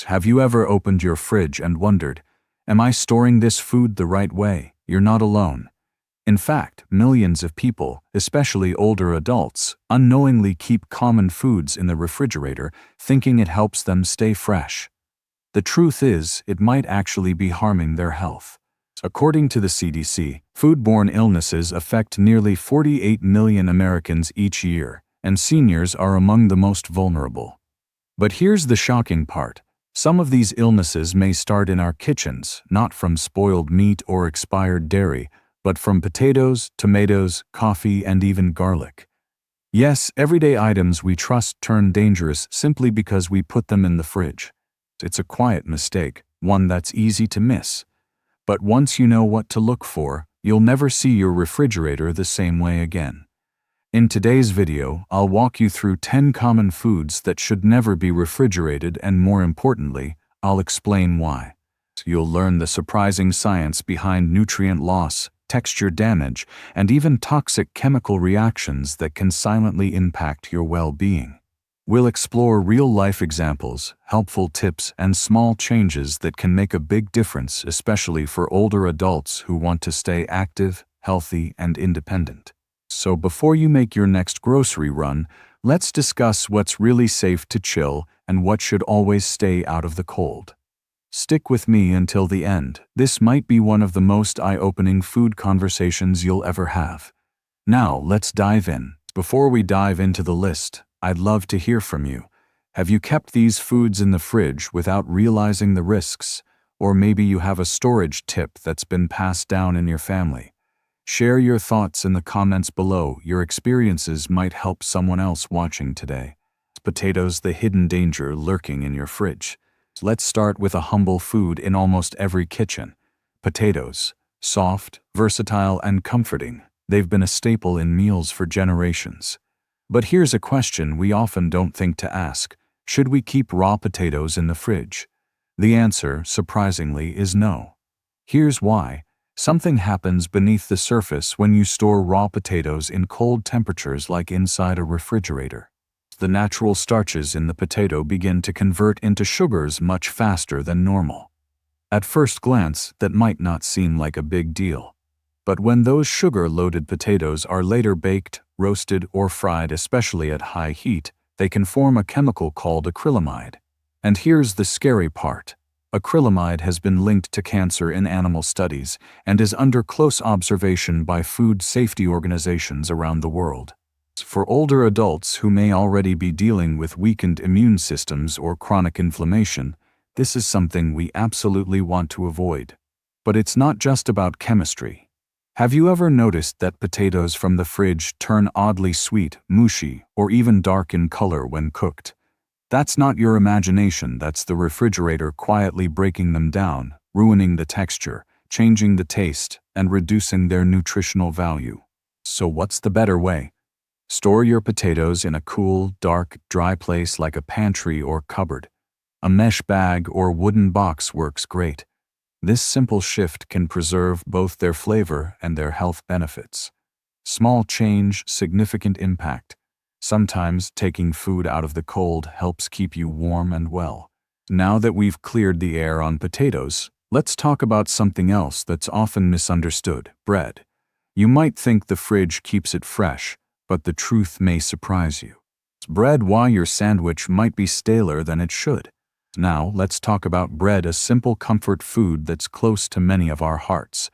Have you ever opened your fridge and wondered, am I storing this food the right way? You're not alone. In fact, millions of people, especially older adults, unknowingly keep common foods in the refrigerator, thinking it helps them stay fresh. The truth is, it might actually be harming their health. According to the CDC, foodborne illnesses affect nearly 48 million Americans each year, and seniors are among the most vulnerable. But here's the shocking part. Some of these illnesses may start in our kitchens, not from spoiled meat or expired dairy, but from potatoes, tomatoes, coffee, and even garlic. Yes, everyday items we trust turn dangerous simply because we put them in the fridge. It's a quiet mistake, one that's easy to miss. But once you know what to look for, you'll never see your refrigerator the same way again. In today's video, I'll walk you through 10 common foods that should never be refrigerated, and more importantly, I'll explain why. You'll learn the surprising science behind nutrient loss, texture damage, and even toxic chemical reactions that can silently impact your well-being. We'll explore real-life examples, helpful tips, and small changes that can make a big difference, especially for older adults who want to stay active, healthy, and independent. So before you make your next grocery run, let's discuss what's really safe to chill and what should always stay out of the cold. Stick with me until the end. This might be one of the most eye-opening food conversations you'll ever have. Now, let's dive in. Before we dive into the list, I'd love to hear from you. Have you kept these foods in the fridge without realizing the risks? Or maybe you have a storage tip that's been passed down in your family. Share your thoughts in the comments below. Your experiences might help someone else watching today. Potatoes, the hidden danger lurking in your fridge. Let's start with a humble food in almost every kitchen. Potatoes. Soft, versatile, and comforting. They've been a staple in meals for generations. But here's a question we often don't think to ask. Should we keep raw potatoes in the fridge? The answer, surprisingly, is no. Here's why. Something happens beneath the surface when you store raw potatoes in cold temperatures, like inside a refrigerator. The natural starches in the potato begin to convert into sugars much faster than normal. At first glance, that might not seem like a big deal. But when those sugar-loaded potatoes are later baked, roasted, or fried, especially at high heat, they can form a chemical called acrylamide. And here's the scary part. Acrylamide has been linked to cancer in animal studies and is under close observation by food safety organizations around the world. For older adults who may already be dealing with weakened immune systems or chronic inflammation, this is something we absolutely want to avoid. But it's not just about chemistry. Have you ever noticed that potatoes from the fridge turn oddly sweet, mushy, or even dark in color when cooked? That's not your imagination, that's the refrigerator quietly breaking them down, ruining the texture, changing the taste, and reducing their nutritional value. So what's the better way? Store your potatoes in a cool, dark, dry place like a pantry or cupboard. A mesh bag or wooden box works great. This simple shift can preserve both their flavor and their health benefits. Small change, significant impact. Sometimes taking food out of the cold helps keep you warm and well. Now that we've cleared the air on potatoes, let's talk about something else that's often misunderstood: bread. You might think the fridge keeps it fresh, but the truth may surprise you. Bread, why your sandwich might be staler than it should. Now, let's talk about bread, a simple comfort food that's close to many of our hearts.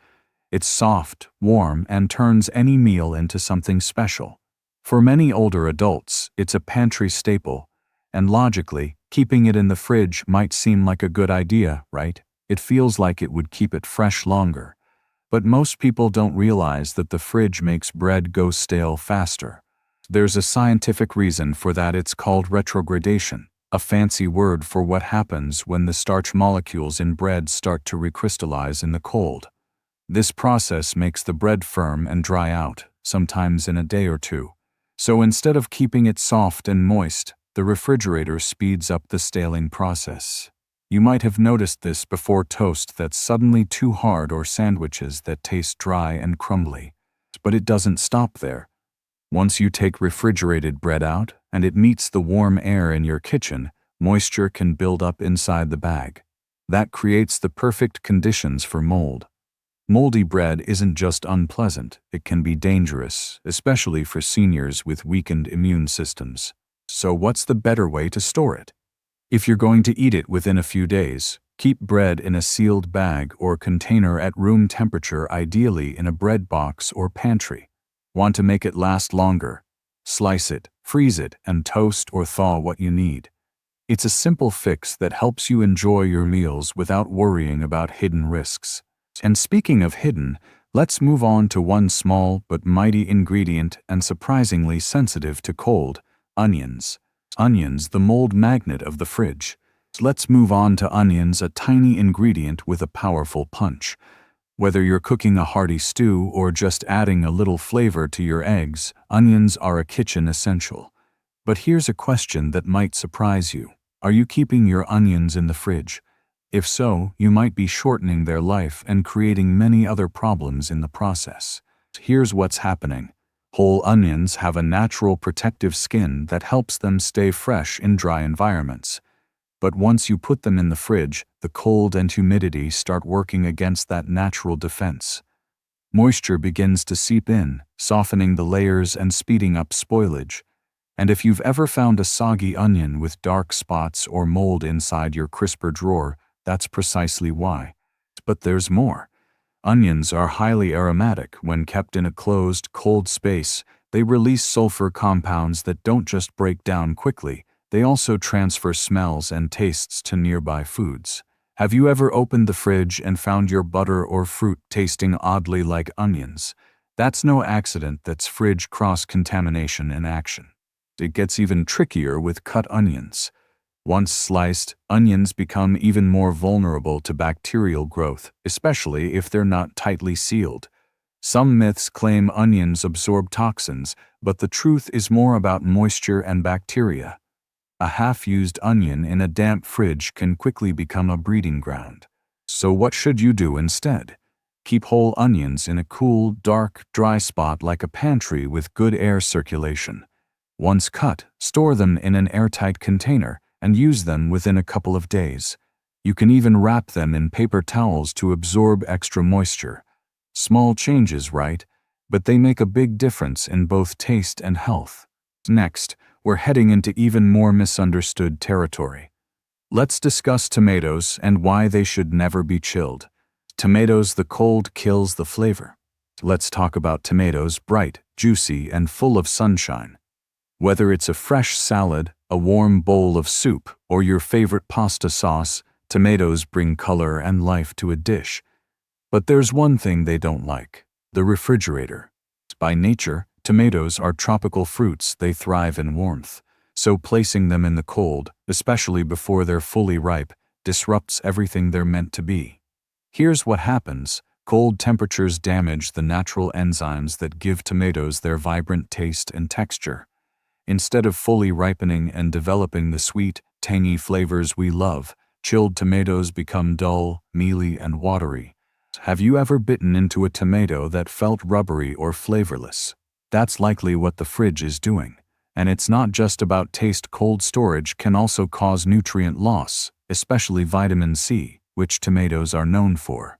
It's soft, warm, and turns any meal into something special. For many older adults, it's a pantry staple, and logically, keeping it in the fridge might seem like a good idea, right? It feels like it would keep it fresh longer. But most people don't realize that the fridge makes bread go stale faster. There's a scientific reason for that. It's called retrogradation, a fancy word for what happens when the starch molecules in bread start to recrystallize in the cold. This process makes the bread firm and dry out, sometimes in a day or two. So instead of keeping it soft and moist, the refrigerator speeds up the staling process. You might have noticed this before: toast that's suddenly too hard or sandwiches that taste dry and crumbly. But it doesn't stop there. Once you take refrigerated bread out and it meets the warm air in your kitchen, Moisture can build up inside the bag. That creates the perfect conditions for mold. Moldy bread isn't just unpleasant, it can be dangerous, especially for seniors with weakened immune systems. So what's the better way to store it? If you're going to eat it within a few days, keep bread in a sealed bag or container at room temperature, ideally in a bread box or pantry. Want to make it last longer? Slice it, freeze it, and toast or thaw what you need. It's a simple fix that helps you enjoy your meals without worrying about hidden risks. And speaking of hidden, let's move on to one small but mighty ingredient and surprisingly sensitive to cold: onions. Onions, the mold magnet of the fridge. Let's move on to onions, a tiny ingredient with a powerful punch. Whether you're cooking a hearty stew or just adding a little flavor to your eggs, onions are a kitchen essential. But here's a question that might surprise you. Are you keeping your onions in the fridge? If so, you might be shortening their life and creating many other problems in the process. Here's what's happening. Whole onions have a natural protective skin that helps them stay fresh in dry environments. But once you put them in the fridge, the cold and humidity start working against that natural defense. Moisture begins to seep in, softening the layers and speeding up spoilage. And if you've ever found a soggy onion with dark spots or mold inside your crisper drawer, that's precisely why. But there's more. Onions are highly aromatic. When kept in a closed, cold space, they release sulfur compounds that don't just break down quickly, they also transfer smells and tastes to nearby foods. Have you ever opened the fridge and found your butter or fruit tasting oddly like onions? That's no accident, that's fridge cross-contamination in action. It gets even trickier with cut onions. Once sliced, onions become even more vulnerable to bacterial growth, especially if they're not tightly sealed. Some myths claim onions absorb toxins, but the truth is more about moisture and bacteria. A half-used onion in a damp fridge can quickly become a breeding ground. So what should you do instead? Keep whole onions in a cool, dark, dry spot like a pantry with good air circulation. Once cut, store them in an airtight container and use them within a couple of days. You can even wrap them in paper towels to absorb extra moisture. Small changes, right? But they make a big difference in both taste and health. Next, we're heading into even more misunderstood territory. Let's discuss tomatoes and why they should never be chilled. Tomatoes, the cold kills the flavor. Let's talk about tomatoes, bright, juicy, and full of sunshine. Whether it's a fresh salad, a warm bowl of soup, or your favorite pasta sauce, tomatoes bring color and life to a dish. But there's one thing they don't like: the refrigerator. By nature, tomatoes are tropical fruits. They thrive in warmth. So placing them in the cold, especially before they're fully ripe, disrupts everything they're meant to be. Here's what happens. Cold temperatures damage the natural enzymes that give tomatoes their vibrant taste and texture. Instead of fully ripening and developing the sweet, tangy flavors we love, chilled tomatoes become dull, mealy, and watery. Have you ever bitten into a tomato that felt rubbery or flavorless? That's likely what the fridge is doing. And it's not just about taste. Cold storage can also cause nutrient loss, especially vitamin C, which tomatoes are known for.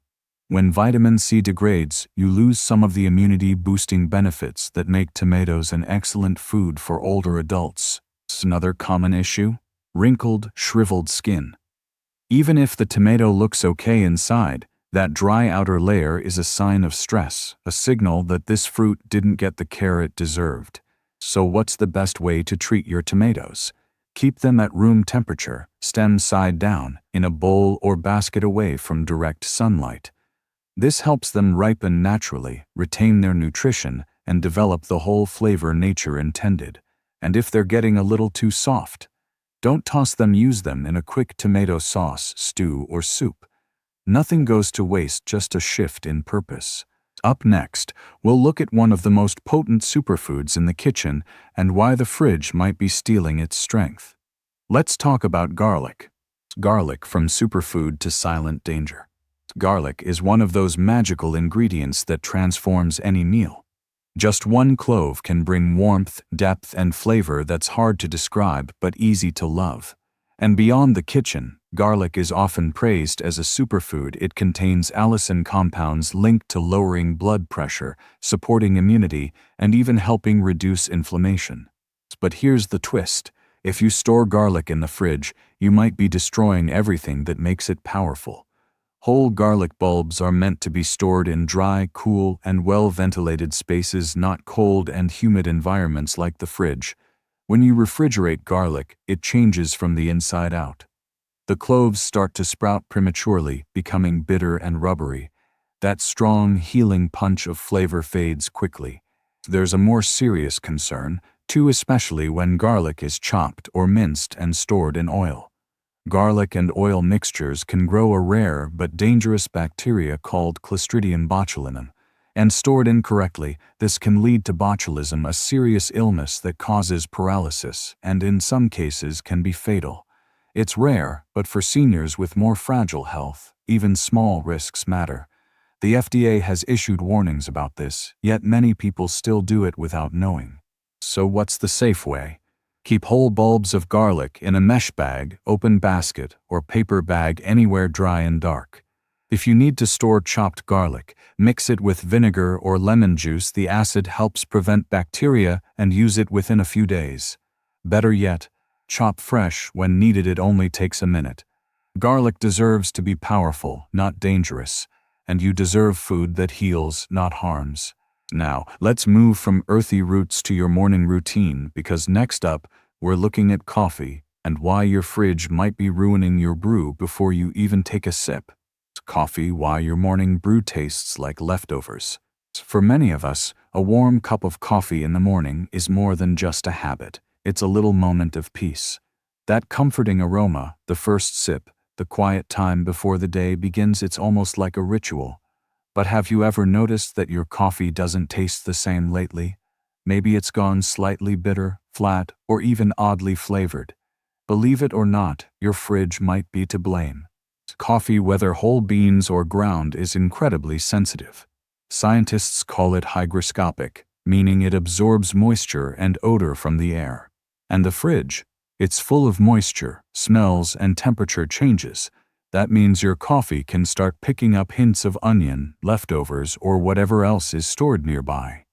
When vitamin C degrades, you lose some of the immunity-boosting benefits that make tomatoes an excellent food for older adults. Another common issue: wrinkled, shriveled skin. Even if the tomato looks okay inside, that dry outer layer is a sign of stress, a signal that this fruit didn't get the care it deserved. So what's the best way to treat your tomatoes? Keep them at room temperature, stem side down, in a bowl or basket away from direct sunlight. This helps them ripen naturally, retain their nutrition, and develop the whole flavor nature intended. And if they're getting a little too soft, don't toss them. Use them in a quick tomato sauce, stew, or soup. Nothing goes to waste, just a shift in purpose. Up next, we'll look at one of the most potent superfoods in the kitchen and why the fridge might be stealing its strength. Let's talk about garlic. Garlic, from superfood to silent danger. Garlic is one of those magical ingredients that transforms any meal. Just one clove can bring warmth, depth, and flavor that's hard to describe but easy to love. And beyond the kitchen, garlic is often praised as a superfood. It contains allicin compounds linked to lowering blood pressure, supporting immunity, and even helping reduce inflammation. But here's the twist. If you store garlic in the fridge, you might be destroying everything that makes it powerful. Whole garlic bulbs are meant to be stored in dry, cool, and well-ventilated spaces, not cold and humid environments like the fridge. When you refrigerate garlic, it changes from the inside out. The cloves start to sprout prematurely, becoming bitter and rubbery. That strong, healing punch of flavor fades quickly. There's a more serious concern, too, especially when garlic is chopped or minced and stored in oil. Garlic and oil mixtures can grow a rare but dangerous bacteria called Clostridium botulinum. And stored incorrectly, this can lead to botulism, a serious illness that causes paralysis and in some cases can be fatal. It's rare, but for seniors with more fragile health, even small risks matter. The FDA has issued warnings about this, yet many people still do it without knowing. So what's the safe way? Keep whole bulbs of garlic in a mesh bag, open basket, or paper bag anywhere dry and dark. If you need to store chopped garlic, mix it with vinegar or lemon juice. The acid helps prevent bacteria and use it within a few days. Better yet, chop fresh when needed. It only takes a minute. Garlic deserves to be powerful, not dangerous, and you deserve food that heals, not harms. Now, let's move from earthy roots to your morning routine, because next up, we're looking at coffee and why your fridge might be ruining your brew before you even take a sip. Coffee, why your morning brew tastes like leftovers. For many of us, a warm cup of coffee in the morning is more than just a habit. It's a little moment of peace. That comforting aroma, the first sip, the quiet time before the day begins, it's almost like a ritual. But have you ever noticed that your coffee doesn't taste the same lately? Maybe it's gone slightly bitter, flat, or even oddly flavored. Believe it or not, your fridge might be to blame. Coffee, whether whole beans or ground, is incredibly sensitive. Scientists call it hygroscopic, meaning it absorbs moisture and odor from the air. And the fridge? It's full of moisture, smells, and temperature changes. That means your coffee can start picking up hints of onion, leftovers, or whatever else is stored nearby.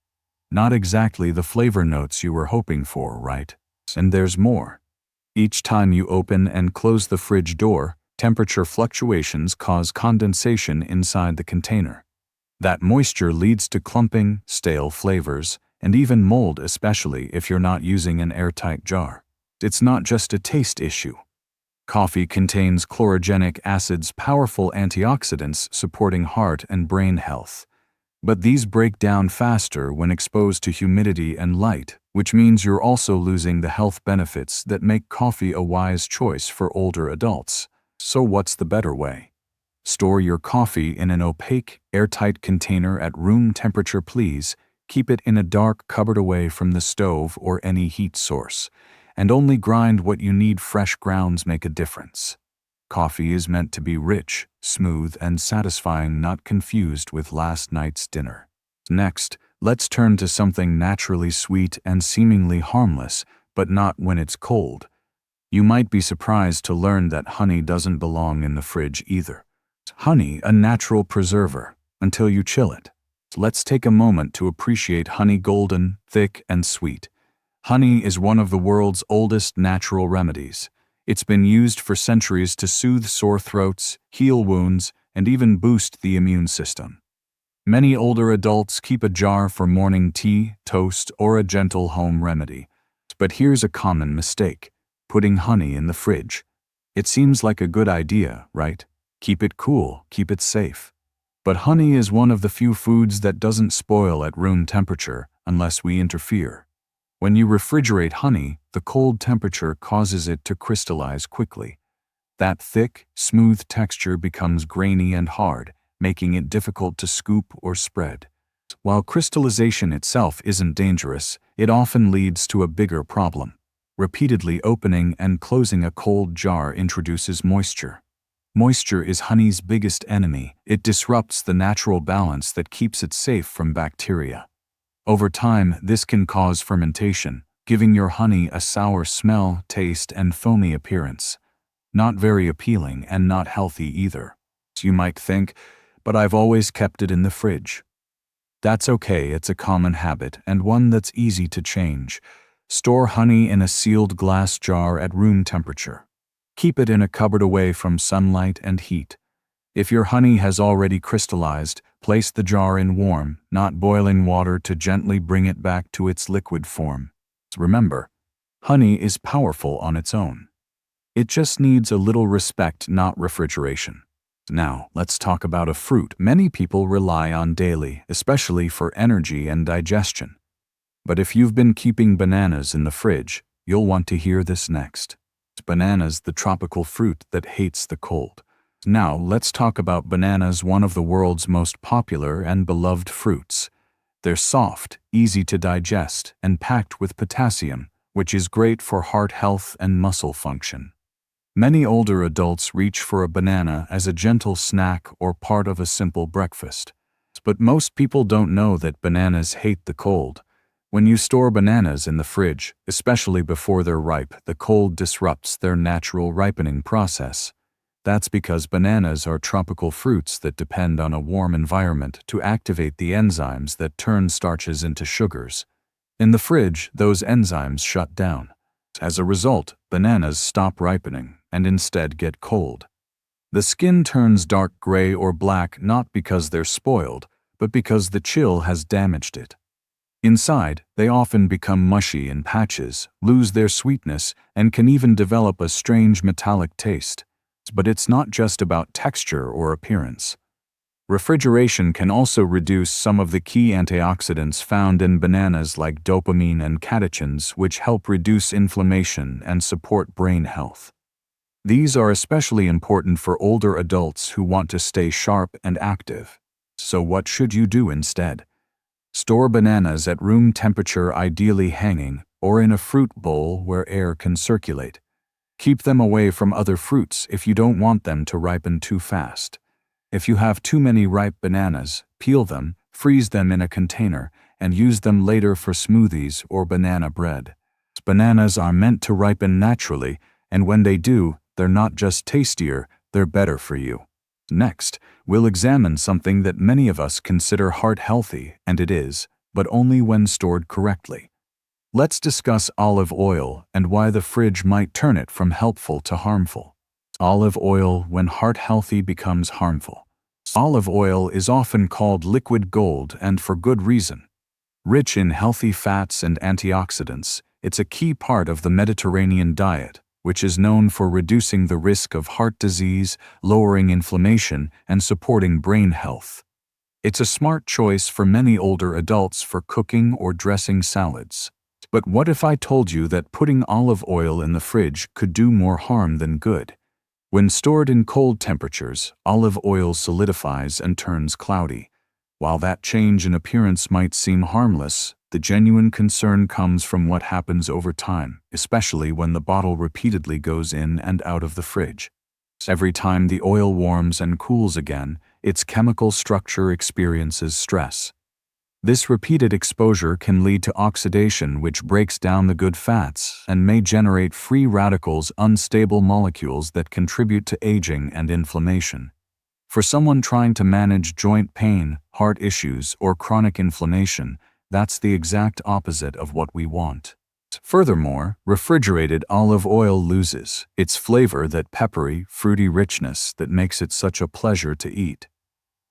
Not exactly the flavor notes you were hoping for, right? And there's more. Each time you open and close the fridge door, temperature fluctuations cause condensation inside the container. That moisture leads to clumping, stale flavors, and even mold, especially if you're not using an airtight jar. It's not just a taste issue. Coffee contains chlorogenic acids, powerful antioxidants supporting heart and brain health. But these break down faster when exposed to humidity and light, which means you're also losing the health benefits that make coffee a wise choice for older adults. So what's the better way? Store your coffee in an opaque, airtight container at room temperature, please. Keep it in a dark cupboard away from the stove or any heat source. And only grind what you need. Fresh grounds make a difference. Coffee is meant to be rich, smooth, and satisfying, not confused with last night's dinner. Next, let's turn to something naturally sweet and seemingly harmless, but not when it's cold. You might be surprised to learn that honey doesn't belong in the fridge either. Honey, a natural preserver, until you chill it. Let's take a moment to appreciate honey. Golden, thick, and sweet. Honey is one of the world's oldest natural remedies. It's been used for centuries to soothe sore throats, heal wounds, and even boost the immune system. Many older adults keep a jar for morning tea, toast, or a gentle home remedy. But here's a common mistake: putting honey in the fridge. It seems like a good idea, right? Keep it cool, keep it safe. But honey is one of the few foods that doesn't spoil at room temperature unless we interfere. When you refrigerate honey, the cold temperature causes it to crystallize quickly. That thick, smooth texture becomes grainy and hard, making it difficult to scoop or spread. While crystallization itself isn't dangerous, it often leads to a bigger problem. Repeatedly opening and closing a cold jar introduces moisture. Moisture is honey's biggest enemy. It disrupts the natural balance that keeps it safe from bacteria. Over time, this can cause fermentation, giving your honey a sour smell, taste, and foamy appearance. Not very appealing and not healthy either. You might think, but I've always kept it in the fridge. That's okay, it's a common habit and one that's easy to change. Store honey in a sealed glass jar at room temperature. Keep it in a cupboard away from sunlight and heat. If your honey has already crystallized, place the jar in warm, not boiling water to gently bring it back to its liquid form. Remember, honey is powerful on its own. It just needs a little respect, not refrigeration. Now, let's talk about a fruit many people rely on daily, especially for energy and digestion. But if you've been keeping bananas in the fridge, you'll want to hear this next. Bananas, the tropical fruit that hates the cold. Now, let's talk about bananas, one of the world's most popular and beloved fruits. They're soft, easy to digest, and packed with potassium, which is great for heart health and muscle function. Many older adults reach for a banana as a gentle snack or part of a simple breakfast. But most people don't know that bananas hate the cold. When you store bananas in the fridge, especially before they're ripe, the cold disrupts their natural ripening process. That's because bananas are tropical fruits that depend on a warm environment to activate the enzymes that turn starches into sugars. In the fridge, those enzymes shut down. As a result, bananas stop ripening and instead get cold. The skin turns dark gray or black not because they're spoiled, but because the chill has damaged it. Inside, they often become mushy in patches, lose their sweetness, and can even develop a strange metallic taste. But it's not just about texture or appearance. Refrigeration can also reduce some of the key antioxidants found in bananas like dopamine and catechins, which help reduce inflammation and support brain health. These are especially important for older adults who want to stay sharp and active. So what should you do instead? Store bananas at room temperature, ideally hanging, or in a fruit bowl where air can circulate. Keep them away from other fruits if you don't want them to ripen too fast. If you have too many ripe bananas, peel them, freeze them in a container, and use them later for smoothies or banana bread. Bananas are meant to ripen naturally, and when they do, they're not just tastier, they're better for you. Next, we'll examine something that many of us consider heart healthy, and it is, but only when stored correctly. Let's discuss olive oil and why the fridge might turn it from helpful to harmful. Olive oil, when heart healthy, becomes harmful. Olive oil is often called liquid gold, and for good reason. Rich in healthy fats and antioxidants, it's a key part of the Mediterranean diet, which is known for reducing the risk of heart disease, lowering inflammation, and supporting brain health. It's a smart choice for many older adults for cooking or dressing salads. But what if I told you that putting olive oil in the fridge could do more harm than good? When stored in cold temperatures, olive oil solidifies and turns cloudy. While that change in appearance might seem harmless, the genuine concern comes from what happens over time, especially when the bottle repeatedly goes in and out of the fridge. Every time the oil warms and cools again, its chemical structure experiences stress. This repeated exposure can lead to oxidation, which breaks down the good fats and may generate free radicals, unstable molecules that contribute to aging and inflammation. For someone trying to manage joint pain, heart issues, or chronic inflammation, that's the exact opposite of what we want. Furthermore, refrigerated olive oil loses its flavor, that peppery, fruity richness that makes it such a pleasure to eat.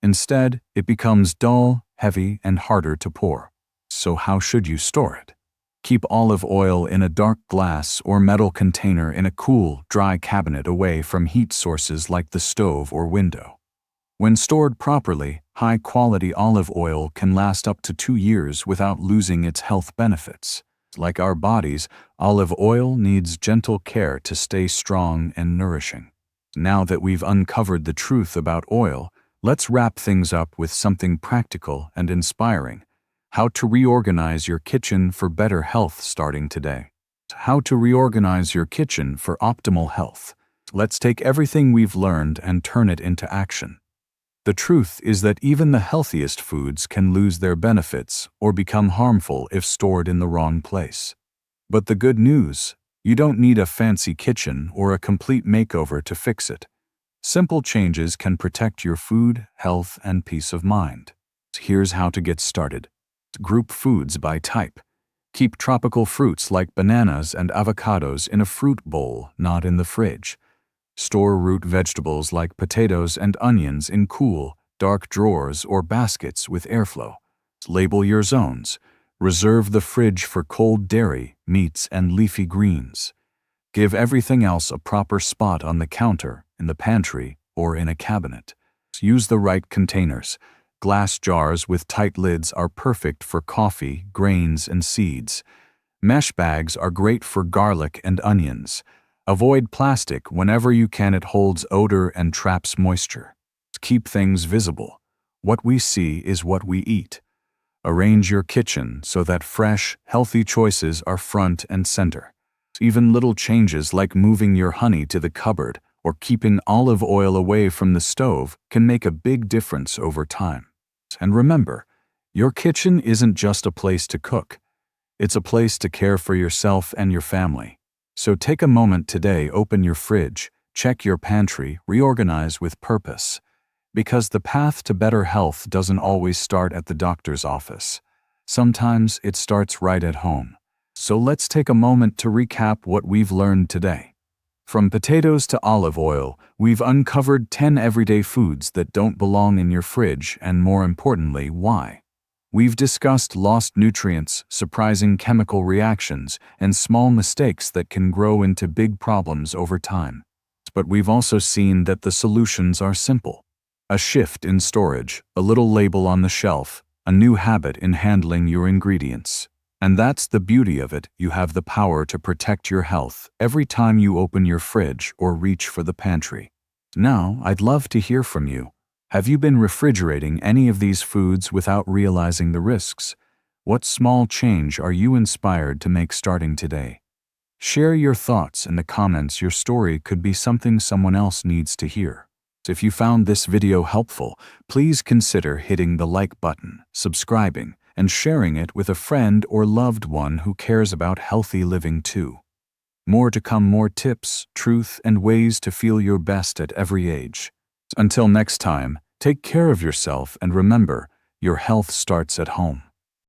Instead, it becomes dull, heavy, and harder to pour. So how should you store it? Keep olive oil in a dark glass or metal container in a cool, dry cabinet away from heat sources like the stove or window. When stored properly, high-quality olive oil can last up to 2 years without losing its health benefits. Like our bodies, olive oil needs gentle care to stay strong and nourishing. Now that we've uncovered the truth about oil, let's wrap things up with something practical and inspiring. How to reorganize your kitchen for better health starting today. How to reorganize your kitchen for optimal health. Let's take everything we've learned and turn it into action. The truth is that even the healthiest foods can lose their benefits or become harmful if stored in the wrong place. But the good news, You don't need a fancy kitchen or a complete makeover to fix it. Simple changes can protect your food, health, and peace of mind. Here's how to get started. Group foods by type. Keep tropical fruits like bananas and avocados in a fruit bowl, not in the fridge. Store root vegetables like potatoes and onions in cool, dark drawers or baskets with airflow. Label your zones. Reserve the fridge for cold dairy, meats, and leafy greens. Give everything else a proper spot on the counter, in the pantry, or in a cabinet. Use the right containers. Glass jars with tight lids are perfect for coffee, grains, and seeds. Mesh bags are great for garlic and onions. Avoid plastic whenever you can. It holds odor and traps moisture. Keep things visible. What we see is what we eat. Arrange your kitchen so that fresh, healthy choices are front and center. Even little changes like moving your honey to the cupboard or keeping olive oil away from the stove can make a big difference over time. And remember, your kitchen isn't just a place to cook. It's a place to care for yourself and your family. So take a moment today, open your fridge, check your pantry, reorganize with purpose. Because the path to better health doesn't always start at the doctor's office. Sometimes it starts right at home. So let's take a moment to recap what we've learned today. From potatoes to olive oil, we've uncovered 10 everyday foods that don't belong in your fridge, and more importantly, why. We've discussed lost nutrients, surprising chemical reactions, and small mistakes that can grow into big problems over time. But we've also seen that the solutions are simple. A shift in storage, a little label on the shelf, a new habit in handling your ingredients. And that's the beauty of it. You have the power to protect your health every time you open your fridge or reach for the pantry. Now, I'd love to hear from you. Have you been refrigerating any of these foods without realizing the risks? What small change are you inspired to make starting today? Share your thoughts in the comments. Your story could be something someone else needs to hear. If you found this video helpful, please consider hitting the like button, subscribing, and sharing it with a friend or loved one who cares about healthy living too. More to come, more tips, truth, and ways to feel your best at every age. Until next time, take care of yourself and remember, your health starts at home.